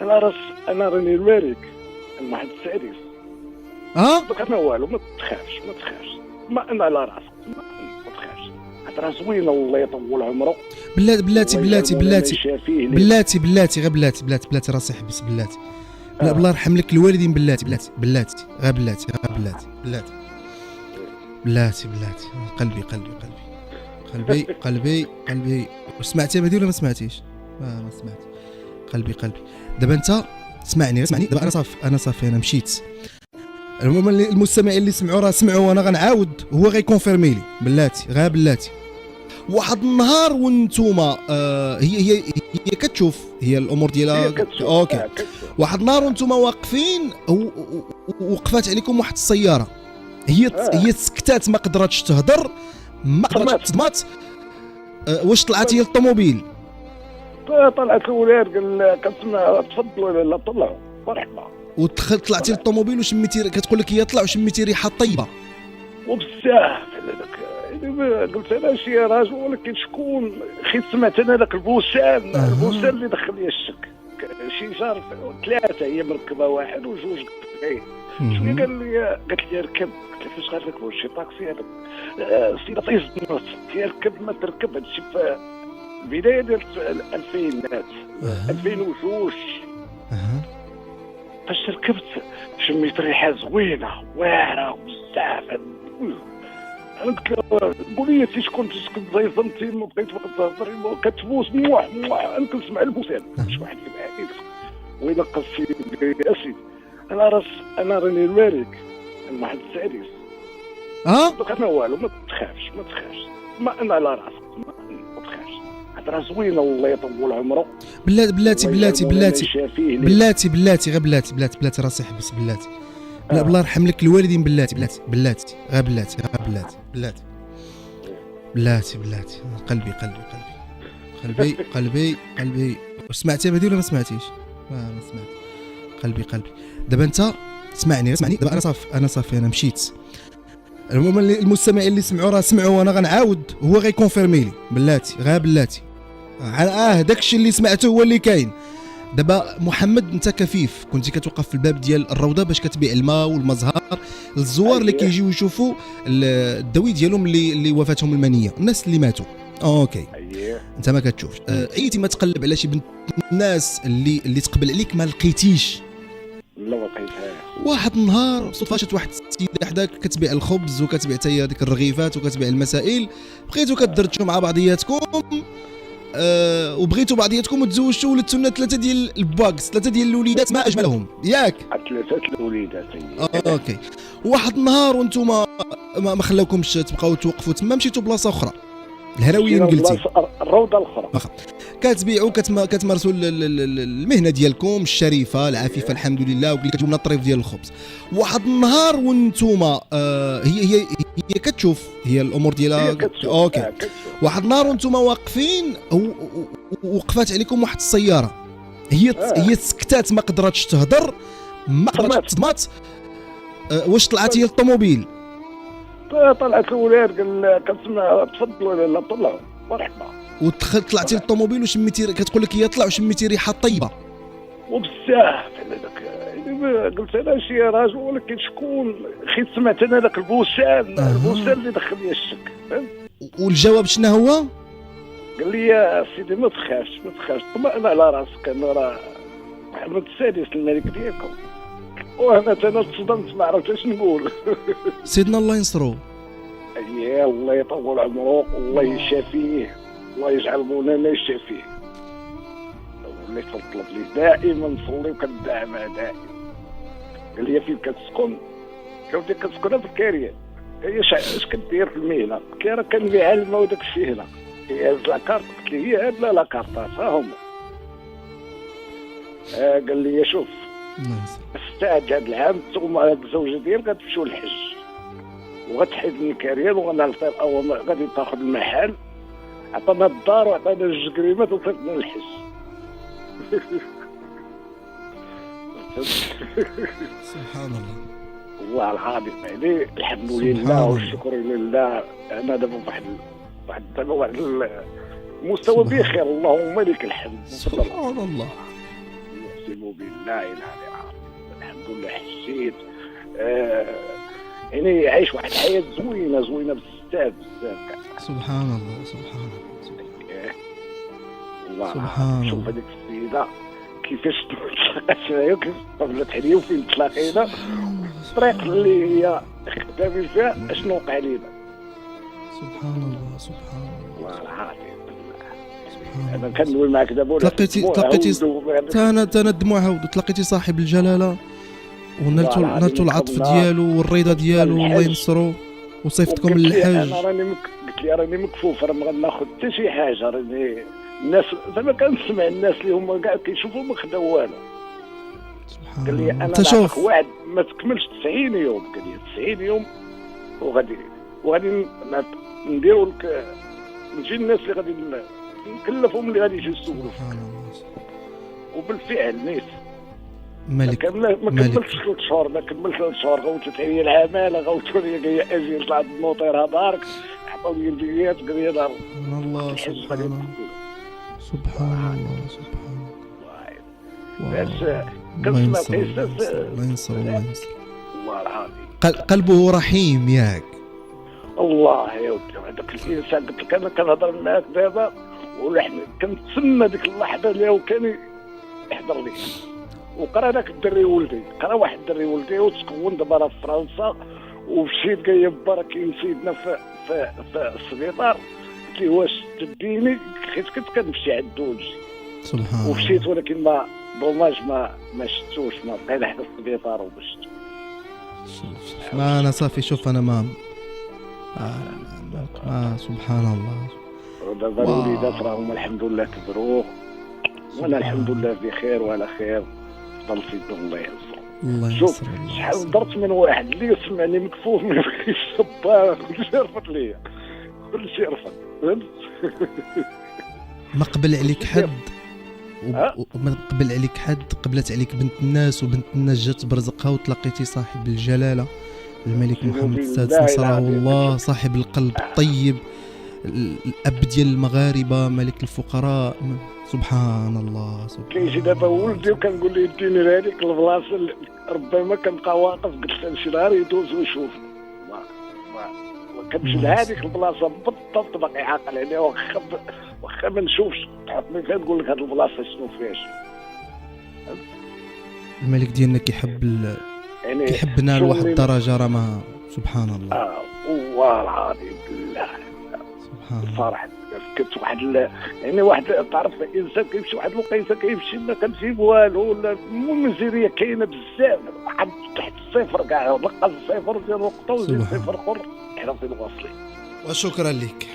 انا راني الملك واحد السادس. دوك انا والو، ما تخافش ما انا على راسك، ما تخافش. هضره زوينه والله يطول عمره. بلاتي غير بلاتي راسي حبس بلاتي. بالله يرحم لك الوالدين، بلاتي غير بلاتي قلبي. سمعتي هذه ولا ما سمعتيش؟ ما سمعت. قلبي دابا انت اسمعني دابا انا صافي انا مشيت. المهم المستمعين اللي سمعوا راه سمعوا، وانا غنعاود هو غيكونفيرمي لي بلاتي واحد النهار وانتوما هي كتشوف هي الامور ديالها اوكي. واحد النهار وانتوما واقفين وقفات عليكم واحد السياره، هي سكتات، ما قدرتش تهضر، ما قدرتش تصمت. واش طلعتي للطوموبيل؟ طلعت الولاد قال كتسمع تفضلوا لا طلعوا مرحبا. ودخلت طلعتي للطوموبيل وشميتي، كتقول لك هي طلع وشميتي ريحه طيبه وبزاف هذاك. قلت انا شي راجل، ولكن شكون خي سمعت انا داك البوسان اللي دخل لي الشك. شي شهر 3 هي مركبه واحد وجوج قطعين. شويه قالت لي ركب. قلت لها فاش غنركبوا؟ شي طاكسي هذاك سيده طيز النص تركب ما تركب. هادشي في بدايه ديال 2002 فاش ركبت شميت ريحه زوينه واعره بزاف. انا قلت له قولي لي شكون تسكن زي فهمتي، ما بقيت تهضري كتبوس انا كنسمع البوسان. مش واحد اللي معايا وإذا قصي اسيدي انا راني الملك واحد السادس. دوك انا والو، ما تخافش ما انا على راسك، ما تخافش. هضره زوينه والله يطول عمره. بلاتي غير بلاتي راسي حبس بلاتي. بالله يرحم لك الوالدين، بلاتي غير بلاتي قلبي. سمعتي هذه ولا ما سمعتيش؟ ما سمعت. قلبي دابا انت اسمعني دابا انا صافي انا مشيت. المهم المستمعين اللي سمعوا راه سمعوا، وانا غنعاود هو غيكونفيرمي لي بلاتي داكشي اللي سمعته هو اللي كاين. دابا محمد انت كفيف كنتي كتوقف في الباب ديال الروضه باش كتبيع الماء والمزهر للزوار اللي كيجيو يشوفوا الدوي ديالهم اللي وفاتهم المنيه، الناس اللي ماتوا. اوكي انت ما كتشوفش. عيتي ما تقلب على شي بنت الناس اللي تقبل عليك ما لقيتيش؟ لا ما لقيتها. واحد النهار صدفه شات واحد السيده حداك كتبيع الخبز وكتبيع حتى هي ديك الرغيفات وكتبيع المسائل، بقيتوا كدردشوا مع بعضياتكم وبغيتوا بعضياتكم وتزوجتوا ولدتوا لنا 3 ديال الباكس، 3 ديال الوليدات ما اجملهم ياك؟ 3 الوليدات. اوكي. واحد النهار وانتم ما خلاوكمش تبقاو توقفوا تما، مشيتوا بلاصه اخرى الهراويين قلتي الروضه الاخرى كتبيعوا كتمارسوا المهنه ديالكم الشريفه العفيفه الحمد لله، وكتجيبوا لنا الطريف ديال الخبز. واحد النهار وانتم هي كتشوف هي الامور ديالها اوكي. واحد النهار وانتم واقفين وقفات عليكم واحد السياره، هي سكتات، ما قدرتش تهضر، ما قدرتش تصمت. واش طلعتي للطوموبيل؟ طلعت الولاد قال كتسمع تفضلوا لا طلعوا مرحبا. ودخلت طلعتي للطوموبيل وشميتي، كتقول لك هي طلع وشميتي ريحه طيبه وبزاف هذاك. قلت انا شي راجل، ولكن شكون خي سمعت انا داك البوسان اللي دخل لي الشك. والجواب شنو هو؟ قال لي يا سيدي ما تخافش طمئن على راسك، انا راه محمد السادس الملك ديالكم. وانا تصدمت ما عرفتش اش نقول. سيدنا الله ينصرو. اييه الله يطول عمره والله يشافيه، الله يجعل مولانا يشافيه. وليت تطلب لي دائما نصلي وكندعى معاه دائما. قال لي فين كتسكن؟ قلت له كنسكن في الكاريه. هي اش كدير في المهنه؟ قلت له راه كنبيع الماء وداك الشيء هنا. هي هز لاكارت. قلت له هي هاد لا كارطات ها هما. قال لي شوف استعد هذا العام ثم هاد الزوجه ديالك غتمشيو للحج وغتحيد لي الكارير وغنعطي غادي تاخذ المحل. عطانا الدار وعطانا 2 كريمات وصلنا للحج. سبحان الله والله العظيم يعني الحمد لله والشكر لله. انا دابا واحد المستوى بخير اللهم لك الحمد. سبحان الله بالله الا عليه. الحمد لله حسيت يعني عايش واحد الحياه زوينه بزاف سبحان الله سبحان الله والله. شوف هذيك السيده كيفاش تلاقات معايا وكيف قبلت عليا وفين تلاقينا الطريق اللي هي خدامين فيها اشنو وقع لينا. سبحان الله سبحان الله والله العظيم. انا كنوي معك دابا تلقيتي انا الدموع هاودو. تلقيتي صاحب الجلاله ونالتو العطف ديالو والرضا ديالو والله ينصرو وصيفطكم للحج. انا قلت لي راني مكفوف، راه ما غناخذ حتى شي حاجه. راني الناس زعما كنسمع الناس اللي هما كاع كيشوفوا ما خداو والو. قال لي انا نعطيك واحد ما تكملش 90 يوم. قال لي 90 يوم وغادي نديروا لك نجي الناس اللي غادي نكلفهم اللي غادي يجيو يسولوا. وبالفعل نيت مالك ما كملتش 3 شهور. ما كملتش 3 شهور غوتت عليا العماله، غوتوا لي كاع اجي طلعت النوطير هدارك عطاو لي البيات قال لي دار الله. سبحان الله سبحان الله سبحان الله. بس كنسمع قصص الله ينصر الله ينصر والله العظيم. قلبه رحيم ياك الله يا ودي. هذاك الانسان قلت لك انا كنهضر معاك دابا ولحمي كنتسنى ديك اللحظه اللي هو كان يحضر لي. وقرا داك الدري ولدي، قرا واحد الدري ولدي وتكون دابا راه في فرنسا ومشيت جايه برا كاين سيدنا في السبيطار. قلت له واش تديني؟ حيت كنت كنمشي عندو ونجي. سبحان الله. ومشيت ولكن ما دوماج ما شفتوش، ما بقينا حدا السبيطار وما شفتو. ما انا صافي شوف انا ما سبحان الله. دابا الوليدات راهم الحمد لله كبروا وانا الحمد لله بخير وعلى خير. فضل سيدنا الله يعزو. الله ينصر. شوف شحال درت من واحد اللي يسمعني مكفوف ما يبغيش صبار كلشي رفض ليا، كلشي رفض. ما قبل عليك حد وما قبل عليك حد. قبلت عليك بنت الناس وبنت الناس جات برزقها وتلقيتي صاحب الجلاله الملك محمد السادس نصره الله، صاحب القلب الطيب، الاب ديال المغاربه، ملك الفقراء. سبحان الله سبحان الله. كيجي دابا ولدي وكنقول ليه ديني لهذيك البلاصه اللي ربما كنبقى واقف. قلت له نمشي نهار يدوز ويشوف. ما كنمشي لهذيك البلاصه بالضبط باقي عاقل عليها. واخا ما نشوفش تحطني فين نقول لك هذه البلاصه شنو فيها. الملك ديالنا كيحب يعني كيحبنا لواحد الدرجه راه ما. سبحان الله. والله العظيم بالله سبحان الله. صراحه كنت واحد يعني واحد تعرف الانسان كيمشي واحد الوقيته كيمشي ما كنجيب والو. ولا الميزيريه كاينه بزاف واحد تحت الصفر كاع. نقص الصفر ديال نقطه وزيد صفر اخر. احنا فين واصلين. وشكرا لك.